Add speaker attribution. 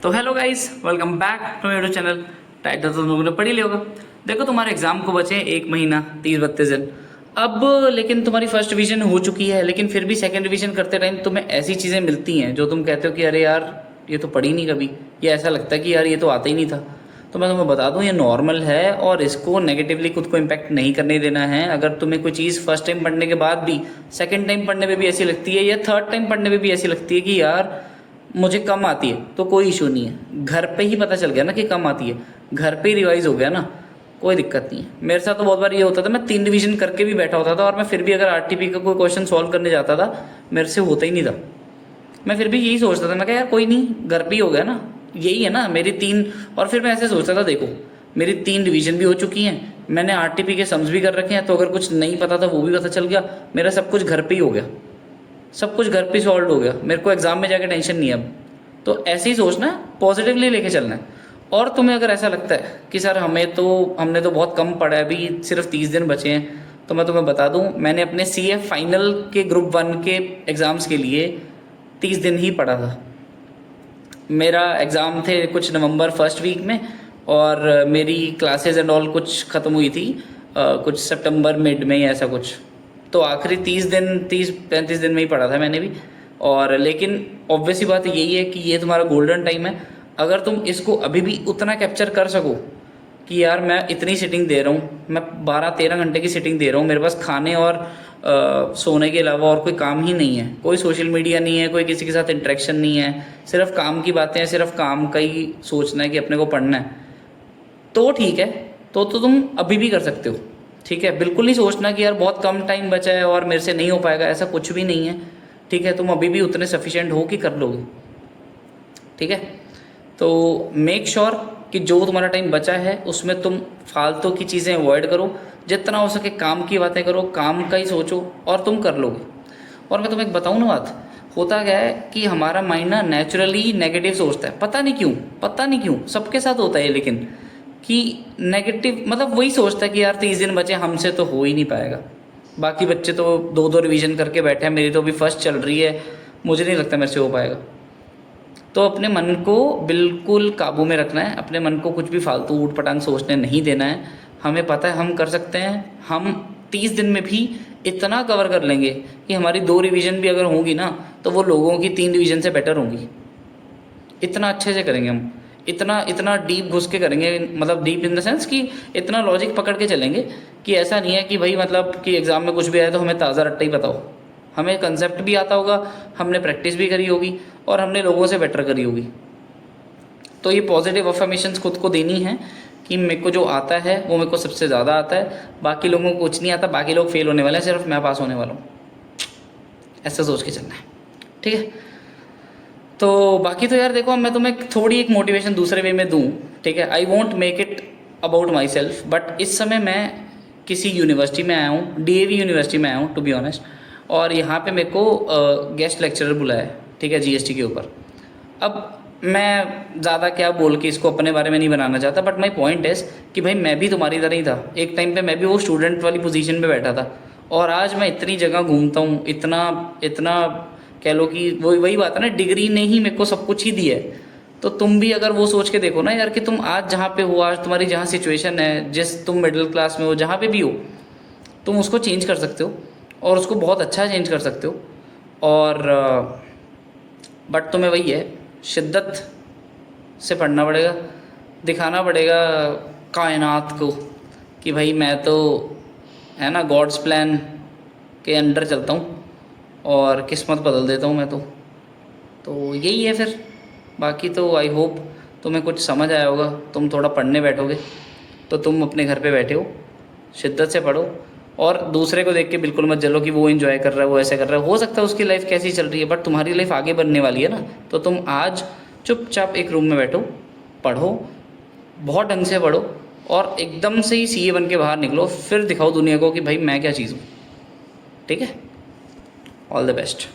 Speaker 1: तो hello guys, welcome back to YouTube channel. Title तो तुम लोगों ने पढ़ ही लिया होगा। देखो, तुम्हारे एग्जाम को बचे 1 महीना 30-32 दिन अब। लेकिन तुम्हारी फर्स्ट रिवीजन हो चुकी है, लेकिन फिर भी सेकंड रिवीजन करते टाइम तुम्हें ऐसी चीज़ें मिलती हैं जो तुम कहते हो कि अरे यार ये तो पढ़ी नहीं कभी, या ऐसा लगता है कि यार ये तो आता ही नहीं था। तो मैं तुम्हें बता दूं, ये नॉर्मल है और इसको नेगेटिवली खुद को इम्पैक्ट नहीं करने देना है। अगर तुम्हें कोई चीज़ फर्स्ट टाइम पढ़ने के बाद भी सेकंड टाइम पढ़ने में भी ऐसी लगती है, या थर्ड टाइम पढ़ने में भी ऐसी लगती है कि यार मुझे कम आती है, तो कोई इशू नहीं है। घर पे ही पता चल गया ना कि कम आती है, घर पे ही रिवाइज हो गया ना, कोई दिक्कत नहीं है। मेरे साथ तो बहुत बार ये होता था, मैं 3 रिवीजन करके भी बैठा होता था और मैं फिर भी अगर आरटीपी का कोई क्वेश्चन सॉल्व करने जाता था, मेरे से होता ही नहीं था। मैं फिर भी यही सोचता था, मैं कहा यार कोई नहीं, घर पे ही हो गया ना, यही है ना मेरी 3। और फिर मैं ऐसे सोचता था, देखो मेरी 3 रिवीजन भी हो चुकी हैं, मैंने आरटीपी के सम्स भी कर रखे हैं, तो अगर कुछ नहीं पता था वो भी पता चल गया, मेरा सब कुछ घर पे ही हो गया, सब कुछ घर पे सॉल्व हो गया, मेरे को एग्जाम में जाके टेंशन नहीं है अब। तो ऐसे ही सोचना है, पॉजिटिवली लेके चलना है। और तुम्हें अगर ऐसा लगता है कि सर हमने तो बहुत कम पढ़ा है, अभी सिर्फ 30 दिन बचे हैं, तो मैं तुम्हें बता दूं, मैंने अपने CA फाइनल के ग्रुप 1 के एग्ज़ाम्स के लिए 30 दिन ही पढ़ा था। मेरा एग्ज़ाम थे कुछ नवंबर फर्स्ट वीक में, और मेरी क्लासेस एंड ऑल कुछ ख़त्म हुई थी कुछ सितंबर मिड में या ऐसा कुछ। तो आखिरी 30-35 दिन में ही पढ़ा था मैंने भी। और लेकिन ऑब्वियस ही बात यही है कि ये तुम्हारा गोल्डन टाइम है। अगर तुम इसको अभी भी उतना कैप्चर कर सको कि यार मैं इतनी सिटिंग दे रहा हूँ, मैं 12-13 घंटे की सिटिंग दे रहा हूँ, मेरे पास खाने और सोने के अलावा और कोई काम ही नहीं है, कोई सोशल मीडिया नहीं है, कोई किसी के साथ इंटरेक्शन नहीं है, सिर्फ काम की बातें हैं, सिर्फ काम का ही सोचना है कि अपने को पढ़ना है, तो ठीक है। तो तुम अभी भी कर सकते हो, ठीक है। बिल्कुल नहीं सोचना कि यार बहुत कम टाइम बचा है और मेरे से नहीं हो पाएगा, ऐसा कुछ भी नहीं है, ठीक है। तुम अभी भी उतने सफिशिएंट हो कि कर लोगे, ठीक है। तो मेक श्योर कि जो तुम्हारा टाइम बचा है उसमें तुम फालतू की चीज़ें अवॉइड करो, जितना हो सके काम की बातें करो, काम का ही सोचो और तुम कर लोगे। और मैं तुम्हें एक बताऊँ ना बात, होता क्या है कि हमारा माइंड ना नेचुरली नेगेटिव सोचता है, पता नहीं क्यों सबके साथ होता है, लेकिन कि नेगेटिव मतलब वही सोचता है कि यार 30 दिन बचे, हमसे तो हो ही नहीं पाएगा, बाकी बच्चे तो 2-2 रिवीजन करके बैठे हैं, मेरी तो अभी फर्स्ट चल रही है, मुझे नहीं लगता मेरे से हो पाएगा। तो अपने मन को बिल्कुल काबू में रखना है, अपने मन को कुछ भी फालतू ऊट पटांग सोचने नहीं देना है। हमें पता है हम कर सकते हैं, हम 30 दिन में भी इतना कवर कर लेंगे कि हमारी 2 रिवीजन भी अगर होंगी ना, तो वो लोगों की 3 रिवीजन से बेटर होंगी। इतना अच्छे से करेंगे हम, इतना इतना डीप घुस के करेंगे, मतलब डीप इन द सेंस कि इतना लॉजिक पकड़ के चलेंगे कि ऐसा नहीं है कि भाई मतलब कि एग्ज़ाम में कुछ भी आया तो हमें ताज़ा रट्टा ही पता हो। हमें कंसेप्ट भी आता होगा, हमने प्रैक्टिस भी करी होगी और हमने लोगों से बेटर करी होगी। तो ये पॉजिटिव अफर्मेशंस खुद को देनी है कि मेरे को जो आता है वो मेरे को सबसे ज़्यादा आता है, बाकी लोगों को कुछ नहीं आता, बाकी लोग फेल होने वाले हैं, सिर्फ मैं पास होने वाला हूँ, ऐसा सोच के चलना है, ठीक है। तो बाकी तो यार देखो, मैं तुम्हें थोड़ी एक मोटिवेशन दूसरे वे में दूँ, ठीक है। I want make it about my self, but इस समय मैं किसी यूनिवर्सिटी में आया हूँ, DAV यूनिवर्सिटी में आया हूँ टू बी ऑनेस्ट, और यहाँ पे मेरे को गेस्ट लेक्चरर बुलाया है, ठीक है, GST के ऊपर। अब मैं ज़्यादा क्या बोल के इसको अपने बारे में नहीं बनाना चाहता, बट माई पॉइंट इज़ कि भाई मैं भी तुम्हारी तरह ही था, एक टाइम पे मैं भी वो स्टूडेंट वाली पोजीशन पे बैठा था, और आज मैं इतनी जगह घूमता हूँ, इतना इतना कह लो कि वही बात है ना, डिग्री ने ही मेरे को सब कुछ ही दिया है। तो तुम भी अगर वो सोच के देखो ना यार कि तुम आज जहाँ पे हो, आज तुम्हारी जहाँ सिचुएशन है, तुम मिडिल क्लास में हो, जहाँ पे भी हो, तुम उसको चेंज कर सकते हो और उसको बहुत अच्छा चेंज कर सकते हो। और बट तुम्हें वही है, शिद्दत से पढ़ना पड़ेगा, दिखाना पड़ेगा कायनात को कि भाई मैं तो है ना गॉड्स प्लान के अंडर चलता हूँ और किस्मत बदल देता हूँ मैं तो यही है फिर। बाकी तो आई होप तुम्हें कुछ समझ आया होगा। तुम थोड़ा पढ़ने बैठोगे तो तुम अपने घर पे बैठे हो, शिद्दत से पढ़ो और दूसरे को देख के बिल्कुल मत जलो कि वो एंजॉय कर रहा है, वो ऐसे कर रहा है। हो सकता है उसकी लाइफ कैसी चल रही है, बट तुम्हारी लाइफ आगे बढ़ने वाली है ना। तो तुम आज चुपचाप एक रूम में बैठो, पढ़ो, बहुत ढंग से पढ़ो और एकदम से ही CA बन के बाहर निकलो, फिर दिखाओ दुनिया को कि भाई मैं क्या चीज़ हूँ, ठीक है। All the best.